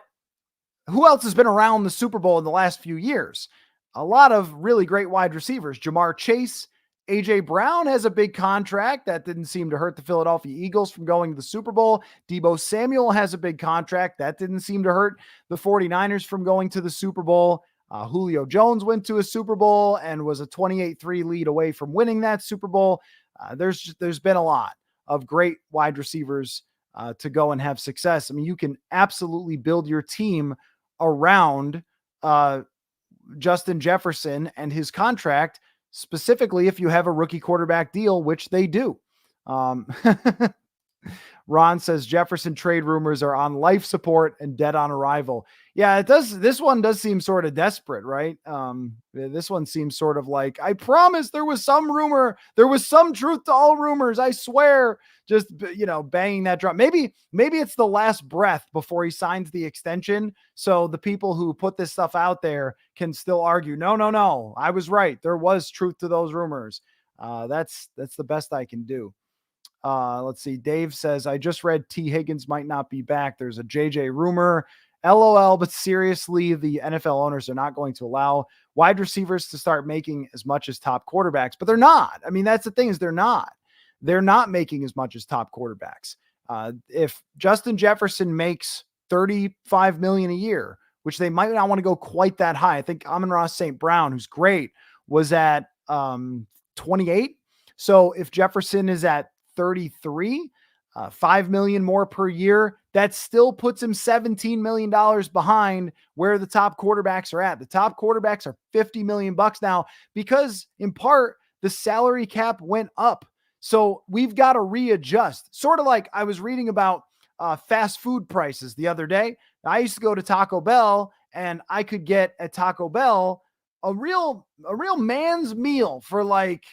who else has been around the Super Bowl in the last few years? A lot of really great wide receivers. Jamar Chase, AJ Brown has a big contract that didn't seem to hurt the Philadelphia Eagles from going to the Super Bowl. Deebo Samuel has a big contract that didn't seem to hurt the 49ers from going to the Super Bowl. Julio Jones went to a Super Bowl and was a 28-3 lead away from winning that Super Bowl. There's been a lot of great wide receivers to go and have success. I mean, you can absolutely build your team around Justin Jefferson and his contract, specifically if you have a rookie quarterback deal, which they do. Ron says Jefferson trade rumors are on life support and dead on arrival. Yeah, it does. This one does seem sort of desperate, right? This one seems sort of like, I promise there was some rumor. There was some truth to all rumors. I swear. Just, banging that drum. Maybe it's the last breath before he signs the extension. So the people who put this stuff out there can still argue, no, I was right. There was truth to those rumors. That's the best I can do. Let's see. Dave says, I just read T. Higgins might not be back. There's a JJ rumor. LOL, but seriously, the NFL owners are not going to allow wide receivers to start making as much as top quarterbacks, but they're not. I mean, that's the thing is they're not. They're not making as much as top quarterbacks. If Justin Jefferson makes $35 million a year, which they might not want to go quite that high. I think Amon-Ra St. Brown, who's great, was at 28. So if Jefferson is at 33, $5 million more per year, that still puts him $17 million behind where the top quarterbacks are at. The top quarterbacks are $50 million now because in part the salary cap went up. So we've got to readjust. Sort of like I was reading about fast food prices the other day. I used to go to Taco Bell and I could get at Taco Bell a real man's meal for like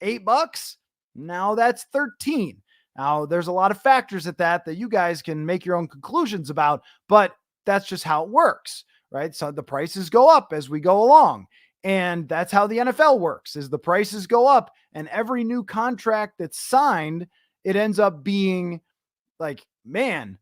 $8. Now that's 13. Now there's a lot of factors at that you guys can make your own conclusions about, but that's just how it works, right? So the prices go up as we go along. And that's how the NFL works is the prices go up and every new contract that's signed, it ends up being like, man,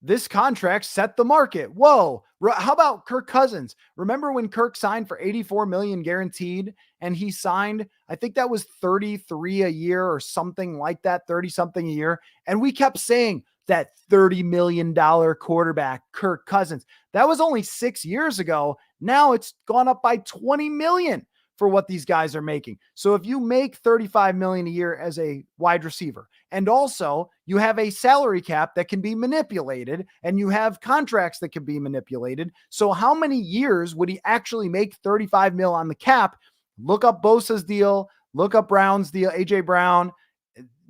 this contract set the market. Whoa. How about Kirk Cousins? Remember when Kirk signed for $84 million guaranteed and he signed, I think that was 33 a year or something like that, 30 something a year. And we kept saying that $30 million quarterback, Kirk Cousins, that was only 6 years ago. Now it's gone up by 20 million for what these guys are making. So if you make 35 million a year as a wide receiver, and also you have a salary cap that can be manipulated and you have contracts that can be manipulated. So how many years would he actually make 35 mil on the cap? Look up Bosa's deal, look up Brown's deal, AJ Brown,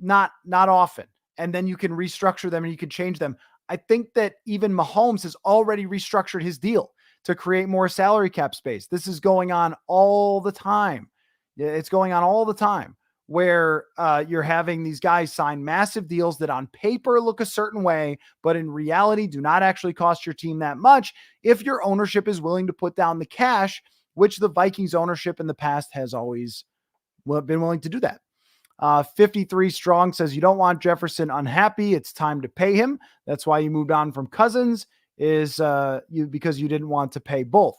not often. And then you can restructure them and you can change them. I think that even Mahomes has already restructured his deal. to create more salary cap space. This is going on all the time. It's going on all the time where you're having these guys sign massive deals that on paper look a certain way, but in reality do not actually cost your team that much if your ownership is willing to put down the cash, which the Vikings ownership in the past has always been willing to do that. 53 Strong says, you don't want Jefferson unhappy. It's time to pay him. That's why you moved on from Cousins because you didn't want to pay both.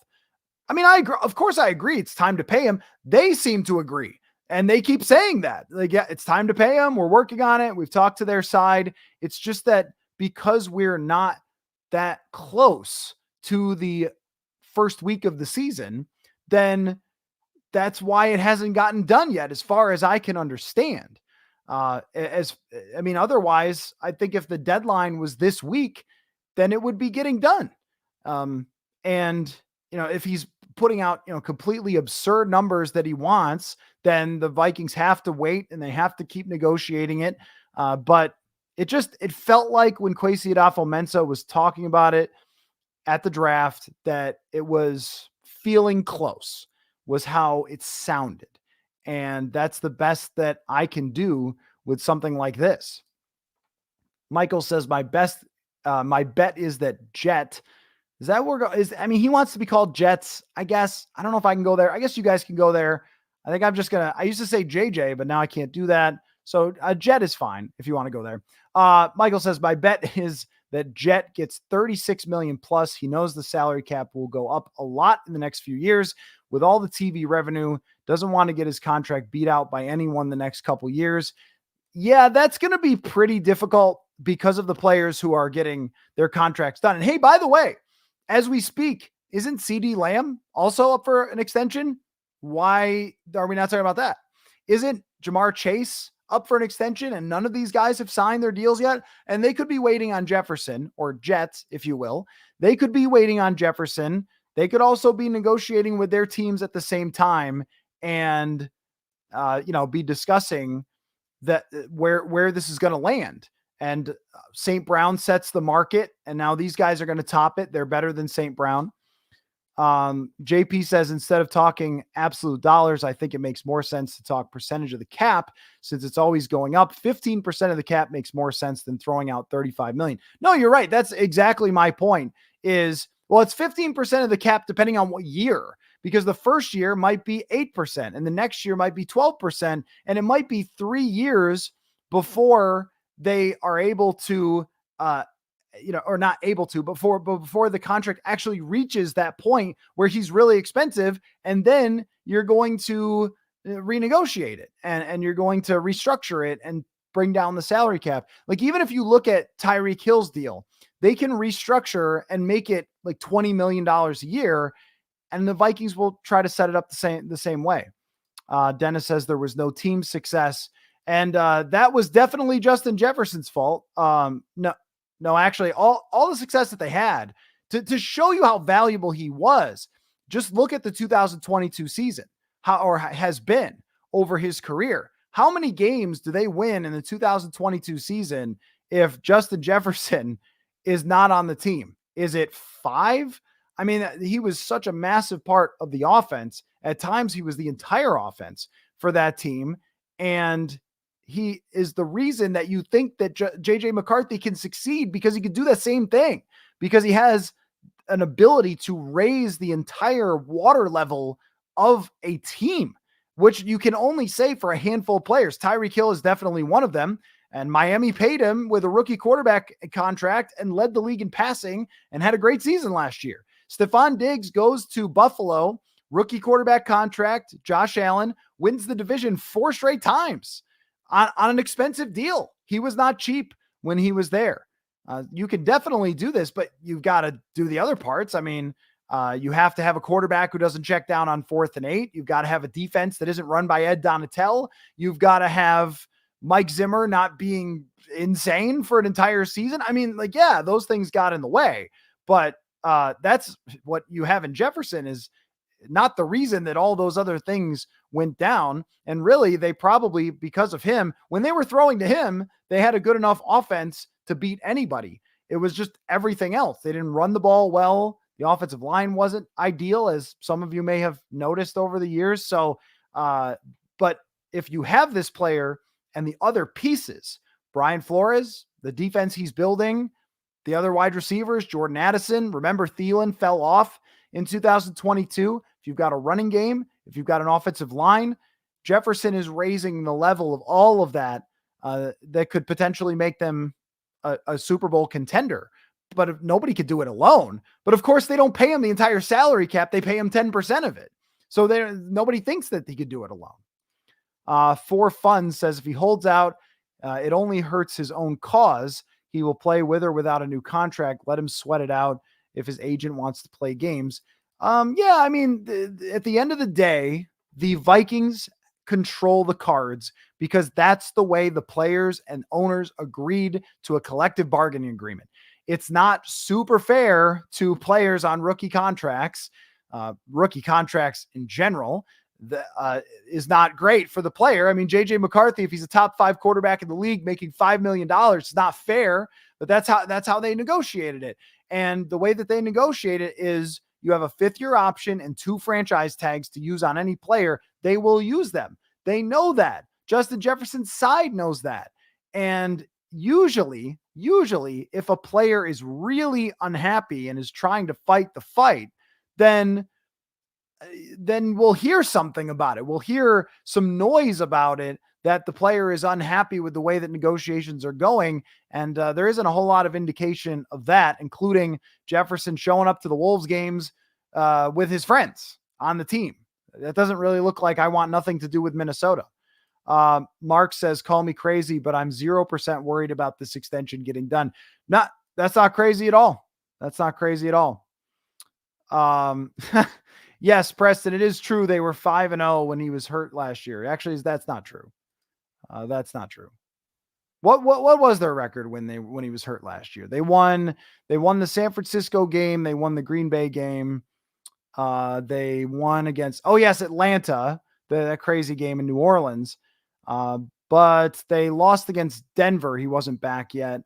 I mean, I agree. Of course I agree. It's time to pay him. They seem to agree. And they keep saying that. Like, yeah, it's time to pay him. We're working on it. We've talked to their side. It's just that because we're not that close to the first week of the season, then that's why it hasn't gotten done yet, as far as I can understand. Otherwise, I think if the deadline was this week, then it would be getting done. If he's putting out, completely absurd numbers that he wants, then the Vikings have to wait and they have to keep negotiating it. But it felt like when Kwesi Adofo-Mensah was talking about it at the draft that it was feeling close, was how it sounded. And that's the best that I can do with something like this. Michael says, my bet is that Jet. Is that where he wants to be called Jets, I guess. I don't know if I can go there. I guess you guys can go there. I think I used to say JJ, but now I can't do that. So Jet is fine if you want to go there. Michael says, my bet is that Jet gets 36 million plus. He knows the salary cap will go up a lot in the next few years with all the TV revenue. Doesn't want to get his contract beat out by anyone the next couple years. Yeah, that's going to be pretty difficult because of the players who are getting their contracts done. And hey, by the way, as we speak, isn't CD Lamb also up for an extension? Why are we not talking about that? Isn't Jamar Chase up for an extension and none of these guys have signed their deals yet? And they could be waiting on Jefferson, or Jets, if you will. They could be waiting on Jefferson. They could also be negotiating with their teams at the same time and, be discussing that where this is going to land. And St. Brown sets the market, and now these guys are going to top it. They're better than St. Brown. JP says, instead of talking absolute dollars, I think it makes more sense to talk percentage of the cap since it's always going up. 15% of the cap makes more sense than throwing out 35 million. No, you're right. That's exactly my point it's 15% of the cap depending on what year, because the first year might be 8% and the next year might be 12%. And it might be 3 years before they are able to, or not able to, before the contract actually reaches that point where he's really expensive. And then you're going to renegotiate it and you're going to restructure it and bring down the salary cap. Like, even if you look at Tyreek Hill's deal, they can restructure and make it like $20 million a year. And the Vikings will try to set it up the same way. Dennis says there was no team success. And that was definitely Justin Jefferson's fault. No, actually, all the success that they had to show you how valuable he was, just look at the 2022 season, has been over his career. How many games do they win in the 2022 season if Justin Jefferson is not on the team? Is it 5? I mean, he was such a massive part of the offense. At times, he was the entire offense for that team. And he is the reason that you think that JJ McCarthy can succeed, because he can do the same thing, because he has an ability to raise the entire water level of a team, which you can only say for a handful of players. Tyreek Hill is definitely one of them. And Miami paid him with a rookie quarterback contract and led the league in passing and had a great season last year. Stephon Diggs goes to Buffalo, rookie quarterback contract. Josh Allen wins the division 4 straight times on an expensive deal. He was not cheap when he was there. You can definitely do this, but you've got to do the other parts. I mean, you have to have a quarterback who doesn't check down on 4th and 8. You've got to have a defense that isn't run by Ed Donatel. You've got to have Mike Zimmer not being insane for an entire season. I mean, like, yeah, those things got in the way, but that's what you have in Jefferson is not the reason that all those other things went down. And really, they probably, because of him, when they were throwing to him, they had a good enough offense to beat anybody. It was just everything else. They didn't run the ball well. The offensive line wasn't ideal, as some of you may have noticed over the years. So, but if you have this player and the other pieces, Brian Flores, the defense he's building, the other wide receivers, Jordan Addison, remember Thielen fell off in 2022. If you've got a running game, if you've got an offensive line, Jefferson is raising the level of all of that that could potentially make them a Super Bowl contender. But if nobody could do it alone. But of course, they don't pay him the entire salary cap. They pay him 10% of it. So nobody thinks that he could do it alone. For Fun says if he holds out, it only hurts his own cause. He will play with or without a new contract. Let him sweat it out if his agent wants to play games. Yeah, I mean, at the end of the day, the Vikings control the cards because that's the way the players and owners agreed to a collective bargaining agreement. It's not super fair to players on rookie contracts in general. Is not great for the player. I mean, JJ McCarthy, if he's a top 5 quarterback in the league making $5 million, it's not fair, but that's how they negotiated it. And the way that they negotiate it is you have a 5th-year option and 2 franchise tags to use on any player. They will use them. They know that. Justin Jefferson's side knows that. And usually if a player is really unhappy and is trying to fight the fight, then we'll hear something about it. We'll hear some noise about it that the player is unhappy with the way that negotiations are going. And there isn't a whole lot of indication of that, including Jefferson showing up to the Wolves games with his friends on the team. That doesn't really look like I want nothing to do with Minnesota. Mark says, call me crazy, but I'm 0% worried about this extension getting done. That's not crazy at all. That's not crazy at all. Yes, Preston, it is true. They were 5-0 when he was hurt last year. Actually, that's not true. That's not true. What was their record when he was hurt last year? They won the San Francisco game. They won the Green Bay game. They won against, Atlanta, that crazy game in New Orleans. But they lost against Denver. He wasn't back yet.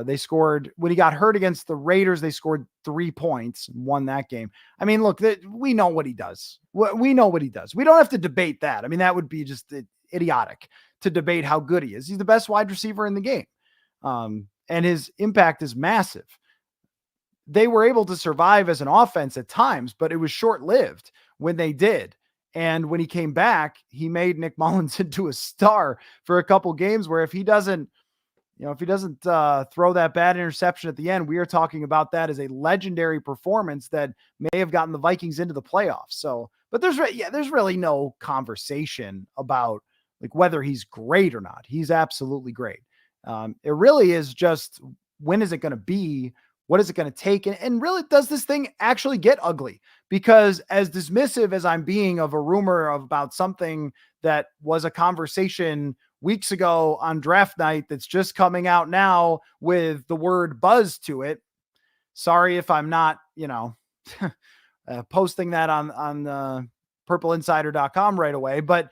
They scored when he got hurt against the Raiders. They scored 3 points, won that game. I mean, look, we know what he does. We know what he does. We don't have to debate that. I mean, that would be just idiotic to debate how good he is. He's the best wide receiver in the game. And his impact is massive. They were able to survive as an offense at times, but it was short-lived when they did. And when he came back, he made Nick Mullins into a star for a couple games where if he doesn't throw that bad interception at the end, we are talking about that as a legendary performance that may have gotten the Vikings into the playoffs. So, but there's really no conversation about like whether he's great or not. He's absolutely great. It really is just, when is it going to be? What is it going to take? And really, does this thing actually get ugly? Because as dismissive as I'm being of a rumor about something that was a conversation weeks ago on draft night that's just coming out now with the word buzz to it. Sorry if I'm not, posting that on purpleinsider.com right away, but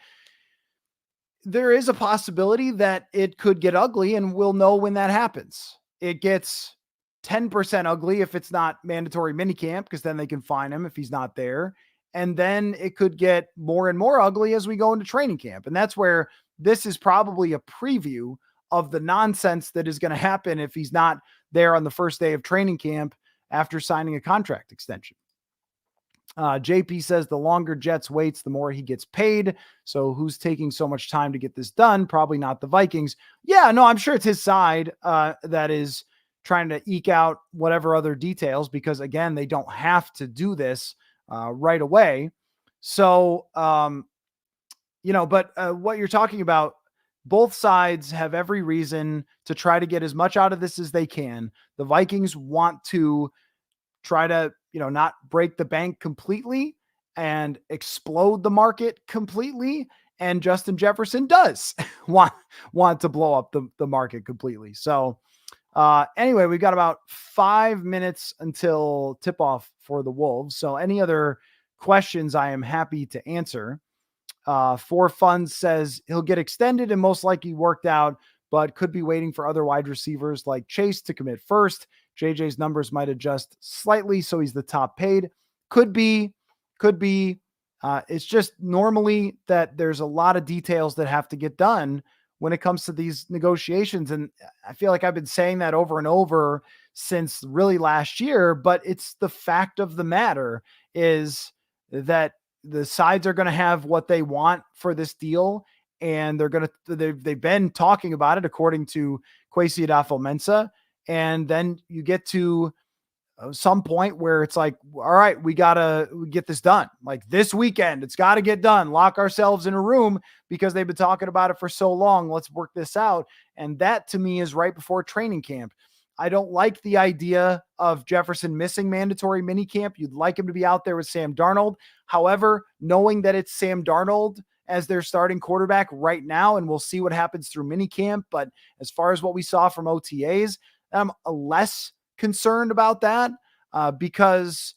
there is a possibility that it could get ugly, and we'll know when that happens. It gets 10% ugly if it's not mandatory minicamp, because then they can fine him if he's not there. And then it could get more and more ugly as we go into training camp. And that's where this is probably a preview of the nonsense that is going to happen if he's not there on the first day of training camp after signing a contract extension. JP says the longer Jets waits, the more he gets paid. So who's taking so much time to get this done? Probably not the Vikings. Yeah, no, I'm sure it's his side that is trying to eke out whatever other details, because again, they don't have to do this right away. So, but what you're talking about, both sides have every reason to try to get as much out of this as they can. The Vikings want to try to, not break the bank completely and explode the market completely. And Justin Jefferson does want to blow up the market completely. So anyway, we've got about 5 minutes until tip off for the Wolves. So any other questions I am happy to answer. For Fun says he'll get extended and most likely worked out, but could be waiting for other wide receivers like Chase to commit first. JJ's numbers might adjust slightly, so he's the top paid. Could be, could be. It's just normally that there's a lot of details that have to get done when it comes to these negotiations. And I feel like I've been saying that over and over since really last year, but it's the fact of the matter is that the sides are going to have what they want for this deal. And they've been talking about it according to Kwesi Adofo-Mensah. And then you get to some point where it's like, all right, we get this done. Like this weekend, it's got to get done. Lock ourselves in a room because they've been talking about it for so long. Let's work this out. And that to me is right before training camp. I don't like the idea of Jefferson missing mandatory minicamp. You'd like him to be out there with Sam Darnold. However, knowing that it's Sam Darnold as their starting quarterback right now, and we'll see what happens through minicamp. But as far as what we saw from OTAs, I'm less concerned about that because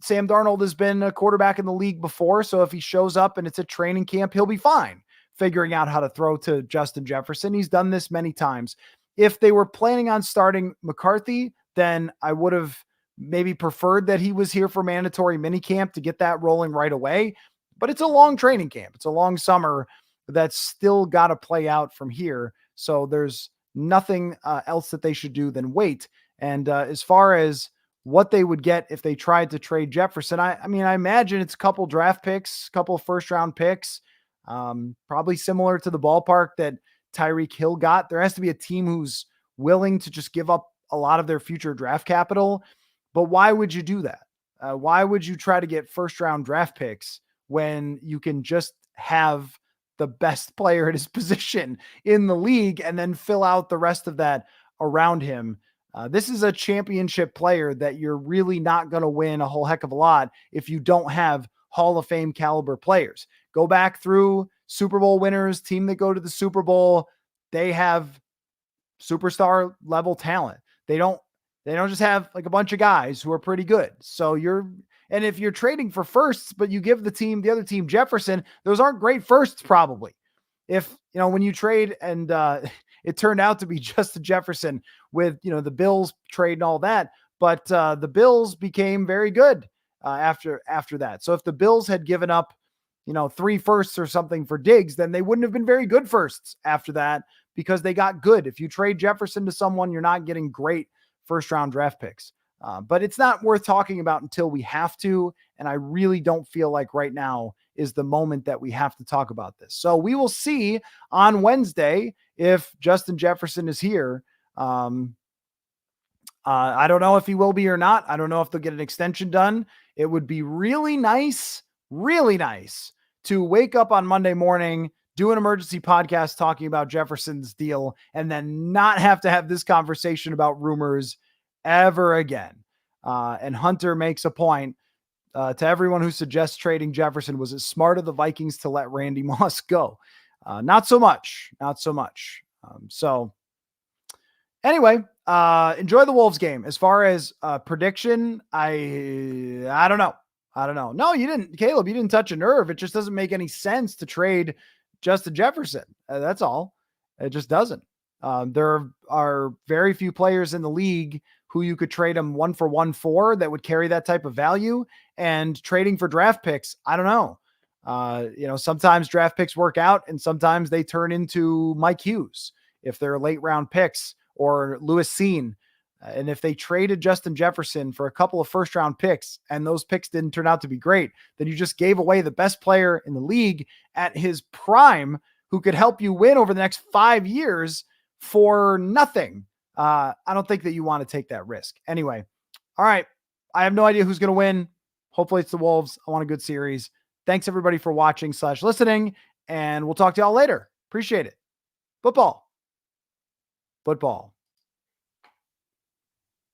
Sam Darnold has been a quarterback in the league before. So if he shows up and it's a training camp, he'll be fine figuring out how to throw to Justin Jefferson. He's done this many times. If they were planning on starting McCarthy, then I would have maybe preferred that he was here for mandatory minicamp to get that rolling right away. But it's a long training camp. It's a long summer that's still got to play out from here. So there's nothing else that they should do than wait. And as far as what they would get if they tried to trade Jefferson, I imagine it's a couple draft picks, a couple of first round picks, probably similar to the ballpark that Tyreek Hill got. There has to be a team who's willing to just give up a lot of their future draft capital. But why would you do that? Why would you try to get first round draft picks when you can just have the best player at his position in the league and then fill out the rest of that around him? This is a championship player that you're really not going to win a whole heck of a lot if you don't have Hall of Fame caliber players. Go back through Super Bowl winners, team that go to the Super Bowl. They have superstar level talent. They don't just have like a bunch of guys who are pretty good. So and if you're trading for firsts, but you give the other team Jefferson, those aren't great firsts probably. If, when you trade and it turned out to be Justin Jefferson with, the Bills trade and all that, but the Bills became very good after that. So if the Bills had given up, 3 firsts or something for Diggs, then they wouldn't have been very good firsts after that because they got good. If you trade Jefferson to someone, you're not getting great first round draft picks. But it's not worth talking about until we have to. And I really don't feel like right now is the moment that we have to talk about this. So we will see on Wednesday if Justin Jefferson is here. I don't know if he will be or not. I don't know if they'll get an extension done. It would be really nice to wake up on Monday morning, do an emergency podcast talking about Jefferson's deal, and then not have to have this conversation about rumors ever again. And Hunter makes a point to everyone who suggests trading Jefferson. Was it smart of the Vikings to let Randy Moss go? Not so much. So anyway, enjoy the Wolves game. As far as prediction, I don't know. No, you didn't, Caleb. You didn't touch a nerve. It just doesn't make any sense to trade Justin Jefferson. That's all. It just doesn't. There are very few players in the league who you could trade them 1-for-1 for that would carry that type of value. And trading for draft picks, I don't know. Sometimes draft picks work out and sometimes they turn into Mike Hughes if they're late round picks, or Lewis Seen. And if they traded Justin Jefferson for a couple of first round picks and those picks didn't turn out to be great, then you just gave away the best player in the league at his prime who could help you win over the next 5 years for nothing. I don't think that you want to take that risk. Anyway, all right. I have no idea who's going to win. Hopefully it's the Wolves. I want a good series. Thanks everybody for watching/listening, and we'll talk to y'all later. Appreciate it. Football.